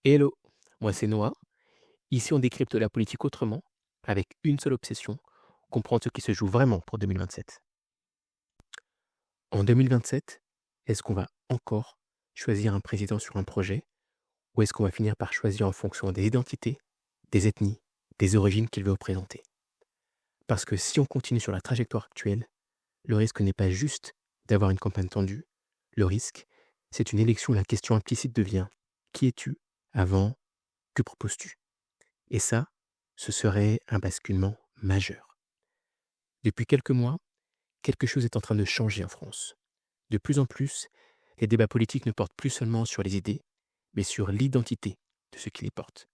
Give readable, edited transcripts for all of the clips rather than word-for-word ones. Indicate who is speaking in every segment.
Speaker 1: Hello, moi c'est Noah. Ici on décrypte la politique autrement, avec une seule obsession, comprendre ce qui se joue vraiment pour 2027. En 2027, est-ce qu'on va encore choisir un président sur un projet, ou est-ce qu'on va finir par choisir en fonction des identités, des ethnies, des origines qu'il veut représenter? Parce que si on continue sur la trajectoire actuelle, le risque n'est pas juste d'avoir une campagne tendue, le risque, c'est une élection où la question implicite devient: qui es-tu avant? Que proposes-tu? Et ça, ce serait un basculement majeur. Depuis quelques mois, quelque chose est en train de changer en France. De plus en plus, les débats politiques ne portent plus seulement sur les idées, mais sur l'identité de ceux qui les portent.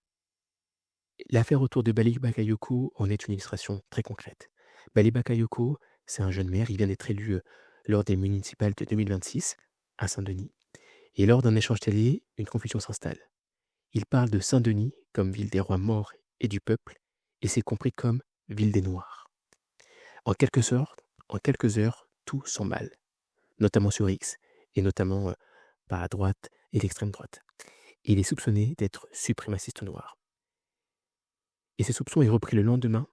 Speaker 1: L'affaire autour de Bali Bakayoko en est une illustration très concrète. Bali Bakayoko, c'est un jeune maire, il vient d'être élu lors des municipales de 2026 à Saint-Denis. Et lors d'un échange télé, une confusion s'installe. Il parle de Saint-Denis comme ville des rois morts et du peuple, et c'est compris comme ville des Noirs. En quelques heures, tout s'emballe, notamment sur X, et notamment par la droite et l'extrême droite. Il est soupçonné d'être suprémaciste noir. Et ce soupçon est repris le lendemain,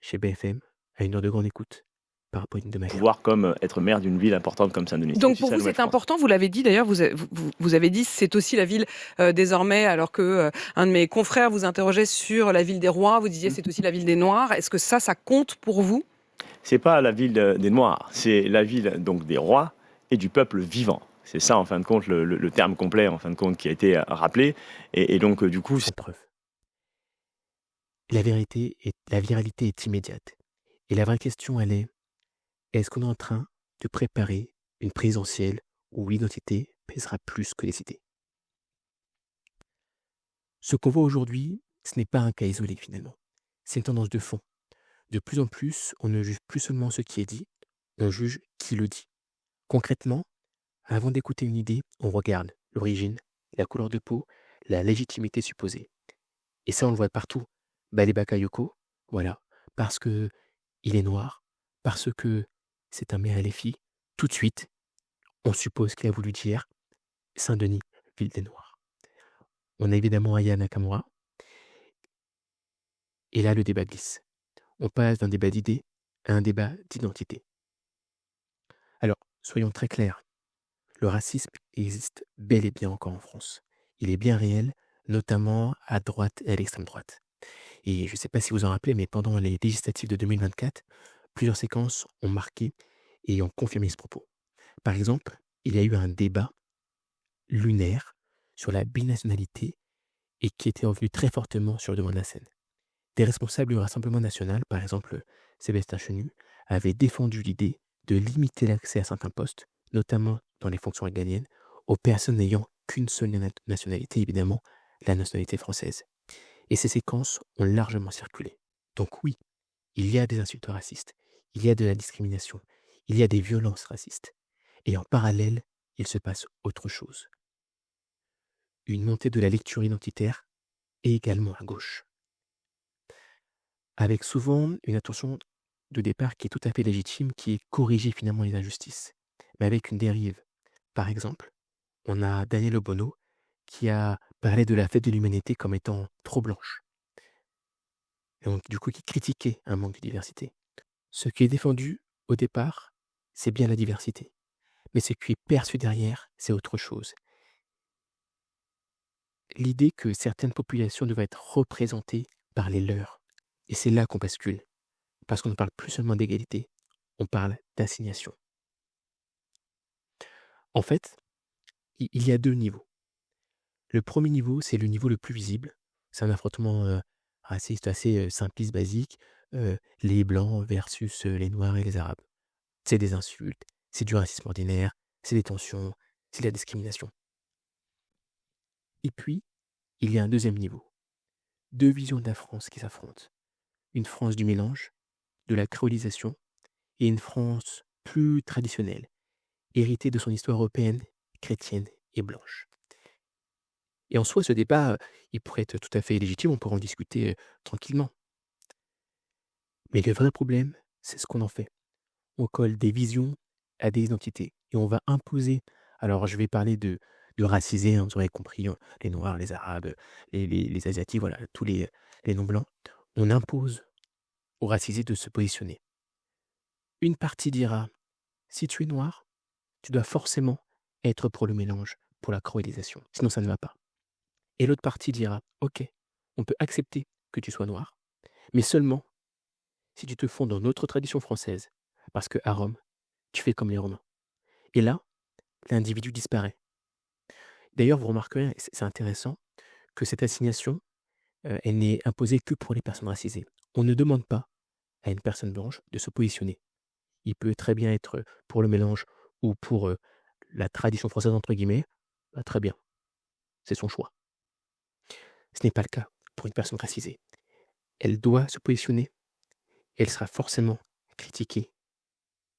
Speaker 1: chez BFM, à une heure de grande écoute, par Apolline de Malherbe.
Speaker 2: pouvoir comme être maire d'une ville importante comme Saint-Denis. C'est
Speaker 3: Donc
Speaker 2: aussi
Speaker 3: pour
Speaker 2: ça,
Speaker 3: vous,
Speaker 2: la
Speaker 3: c'est
Speaker 2: Nouvelle-France.
Speaker 3: important, vous l'avez dit d'ailleurs, vous avez dit c'est aussi la ville désormais, alors que un de mes confrères vous interrogeait sur la ville des rois, vous disiez c'est aussi la ville des noirs. Est-ce que ça compte pour vous?
Speaker 2: C'est pas la ville des Noirs, c'est la ville donc des rois et du peuple vivant. C'est ça, en fin de compte, le terme complet, en fin de compte, qui a été rappelé. Et donc, du coup,
Speaker 1: Sans preuve. La viralité est immédiate. Et la vraie question, elle est: est-ce qu'on est en train de préparer une présidentielle où l'identité pèsera plus que les idées? Ce qu'on voit aujourd'hui, ce n'est pas un cas isolé finalement. C'est une tendance de fond. De plus en plus, on ne juge plus seulement ce qui est dit, on juge qui le dit. Concrètement, avant d'écouter une idée, on regarde l'origine, la couleur de peau, la légitimité supposée. Et ça, on le voit partout. Bali Bakayoko, voilà, parce que il est noir, parce que c'est un maire LFI, tout de suite, on suppose qu'il a voulu dire Saint-Denis, ville des Noirs. On a évidemment Aya Nakamura, et là le débat glisse. On passe d'un débat d'idées à un débat d'identité. Alors, soyons très clairs, le racisme existe bel et bien encore en France. Il est bien réel, notamment à droite et à l'extrême droite. Et je ne sais pas si vous en rappelez, mais pendant les législatives de 2024, plusieurs séquences ont marqué et ont confirmé ce propos. Par exemple, il y a eu un débat lunaire sur la binationalité et qui était revenu très fortement sur le devant de la scène. Des responsables du Rassemblement national, par exemple Sébastien Chenu, avaient défendu l'idée de limiter l'accès à certains postes, notamment dans les fonctions régaliennes, aux personnes n'ayant qu'une seule nationalité, évidemment, la nationalité française. Et ces séquences ont largement circulé. Donc oui, il y a des insultes racistes, il y a de la discrimination, il y a des violences racistes. Et en parallèle, il se passe autre chose. Une montée de la lecture identitaire et également à gauche. Avec souvent une attention de départ qui est tout à fait légitime, qui est corriger finalement les injustices, mais avec une dérive. Par exemple, on a Daniel Obono qui a parlé de la fête de l'humanité comme étant trop blanche. Et donc, du coup, qui critiquait un manque de diversité. Ce qui est défendu au départ, c'est bien la diversité. Mais ce qui est perçu derrière, c'est autre chose. L'idée que certaines populations doivent être représentées par les leurs. Et c'est là qu'on bascule. Parce qu'on ne parle plus seulement d'égalité, on parle d'assignation. En fait, il y a deux niveaux. Le premier niveau, c'est le niveau le plus visible. C'est un affrontement raciste assez simpliste, basique. Les blancs versus les noirs et les arabes. C'est des insultes, c'est du racisme ordinaire, c'est des tensions, c'est de la discrimination. Et puis, il y a un deuxième niveau. Deux visions de la France qui s'affrontent. Une France du mélange, de la créolisation, et une France plus traditionnelle, héritée de son histoire européenne, chrétienne et blanche. Et en soi, ce débat, il pourrait être tout à fait légitime, on pourrait en discuter tranquillement. Mais le vrai problème, c'est ce qu'on en fait. On colle des visions à des identités et on va imposer. Alors, je vais parler de de raciser, hein, vous aurez compris, les Noirs, les Arabes, les Asiatiques, voilà, tous les non-blancs. On impose aux racisés de se positionner. Une partie dira, si tu es noir, tu dois forcément être pour le mélange, pour la colonisation, sinon ça ne va pas. Et l'autre partie dira, ok, on peut accepter que tu sois noir, mais seulement si tu te fonds dans notre tradition française, parce que à Rome, tu fais comme les Romains. Et là, l'individu disparaît. D'ailleurs, vous remarquerez, et c'est intéressant, que cette assignation, elle n'est imposée que pour les personnes racisées. On ne demande pas à une personne blanche de se positionner. Il peut très bien être pour le mélange ou pour la tradition française, entre guillemets. Bah, très bien, c'est son choix. Ce n'est pas le cas pour une personne racisée. Elle doit se positionner et elle sera forcément critiquée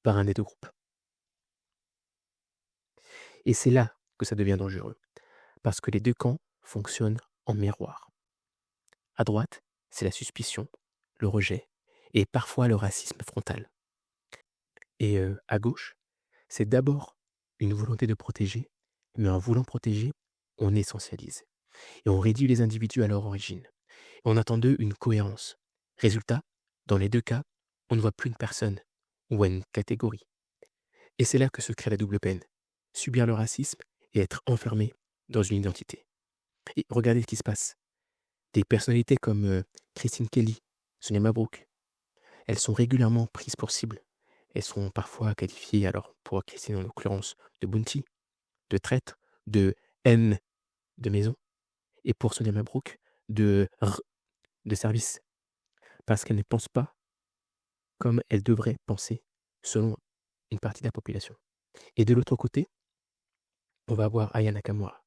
Speaker 1: par un des deux groupes. Et c'est là que ça devient dangereux, parce que les deux camps fonctionnent en miroir. À droite, c'est la suspicion, le rejet et parfois le racisme frontal. Et à gauche, c'est d'abord une volonté de protéger, mais en voulant protéger, on essentialise. Et on réduit les individus à leur origine. Et on attend d'eux une cohérence. Résultat, dans les deux cas, on ne voit plus une personne ou une catégorie. Et c'est là que se crée la double peine. Subir le racisme et être enfermé dans une identité. Et regardez ce qui se passe. Des personnalités comme Christine Kelly, Sonia Mabrouk, elles sont régulièrement prises pour cible. Elles sont parfois qualifiées, alors pour Christine en l'occurrence, de bounty, de traître, de haine de maison, et pour Sonia Mabrouk, de service, parce qu'elles ne pensent pas comme elles devraient penser selon une partie de la population. Et de l'autre côté, on va avoir Aya Nakamura,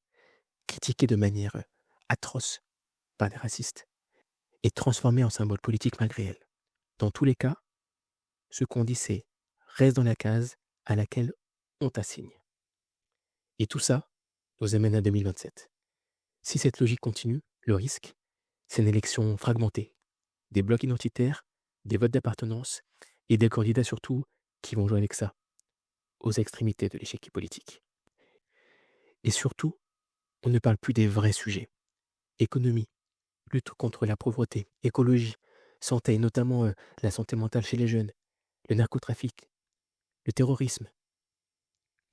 Speaker 1: critiquée de manière atroce par des racistes et transformée en symbole politique malgré elle. Dans tous les cas, ce qu'on dit c'est reste dans la case à laquelle on t'assigne. Et tout ça nous amène à 2027. Si cette logique continue, le risque, c'est une élection fragmentée, des blocs identitaires, des votes d'appartenance et des candidats surtout qui vont jouer avec ça, aux extrémités de l'échiquier politique. Et surtout, on ne parle plus des vrais sujets. Économie, lutte contre la pauvreté, écologie, santé, et notamment la santé mentale chez les jeunes, le narcotrafic, le terrorisme,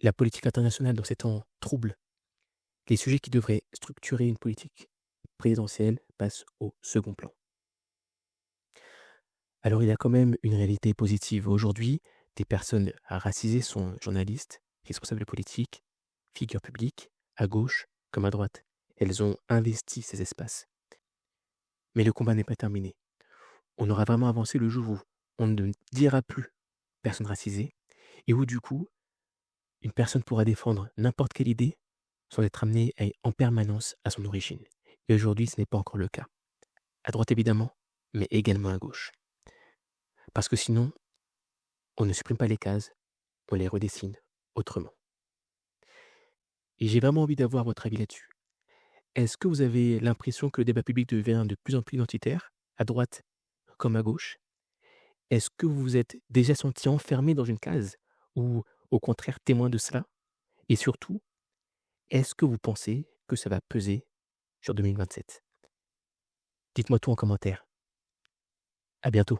Speaker 1: la politique internationale dans ces temps troubles. Les sujets qui devraient structurer une politique présidentielle passent au second plan. Alors il y a quand même une réalité positive. Aujourd'hui, des personnes racisées sont journalistes, responsables politiques, figures publiques, à gauche comme à droite. Elles ont investi ces espaces. Mais le combat n'est pas terminé. On aura vraiment avancé le jour où on ne dira plus personne racisée et où du coup, une personne pourra défendre n'importe quelle idée sans être amenée en permanence à son origine. Et aujourd'hui, ce n'est pas encore le cas. À droite évidemment, mais également à gauche. Parce que sinon, on ne supprime pas les cases, on les redessine autrement. Et j'ai vraiment envie d'avoir votre avis là-dessus. Est-ce que vous avez l'impression que le débat public devient de plus en plus identitaire, à droite comme à gauche? Est-ce que vous vous êtes déjà senti enfermé dans une case ou au contraire témoin de cela? Et surtout, est-ce que vous pensez que ça va peser sur 2027? Dites-moi tout en commentaire. À bientôt.